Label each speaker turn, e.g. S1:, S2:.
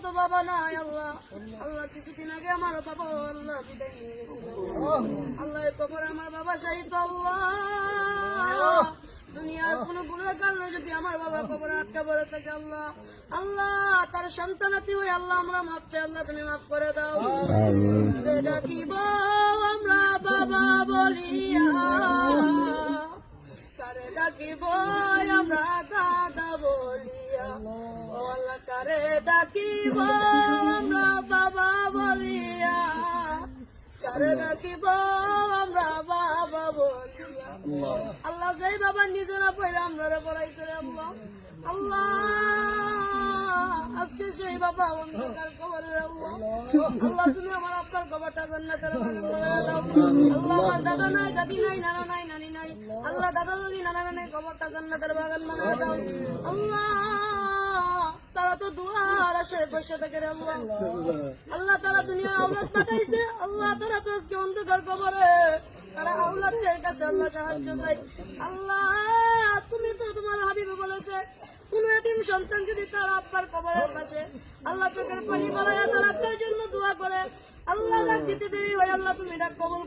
S1: তো বাবা নাই আল্লাহ। আল্লাহ কিছুদিন আগে আমার বাবা আল্লাহ বিদায় নিয়ে গেছিল আল্লাহ। কবর আমার বাবা শাহিদ আল্লাহ। দুনিয়ার কোনো গুণের কারণে যদি আমার বাবা কবরে আটকা পড়ে থাকে আল্লাহ, আল্লাহ তার সন্তানাতি হয়ে আল্লাহ আমরা মাফ চাই আল্লাহ, তুমি মাফ করে দাও। ডাকিব আমরা বাবা বলিয়া, কারে ডাকিব আমরা দাদা বলিয়া, ও আল্লাহ কারে ডাকিব আমরা বাবা বলিয়া, কারে ডাকিব আমরা বাবা বলিয়া। আল্লাহ যেই বাবা নিজেরা পয়রা আমরা পড়াইছে আল্লাহ, আল্লাহ আজকে সেই বাবা অন্ধকার কবরে আল্লাহ, আল্লাহ তুমি আমার আপনার কবরটা জান্নাতের বাগান বানায় দাও। আল্লাহ আমার দাদা নাই, দাদি নাই, নানা নাই, নানি নাই, আল্লাহ দাদা দাদি নানা নাই, কবরটা জান্নাতের বাগান বানায় দাও। আল্লাহ তারা তো দুয়ার আসে বসে থাকে রে আল্লাহ, আল্লাহ তারা দুনিয়া আওলাদ পাঠাইছে আল্লাহ, তারা তো আজকে অন্ধকার কবরে, তারা আওলাদের কাছে আল্লাহ সাহায্য চাই। আল্লাহ তুমি তো তোমার হাবিব বলেছে কোন এতিম সন্তান যদি তার আব্বার কবরের পাশে আল্লাহ চোখের পানি বাড়াইয়া তার আব্বার জন্য দোয়া করে আল্লাহ ডাক দিতে দেরি হয়, আল্লাহ তুমি ডাক কবুল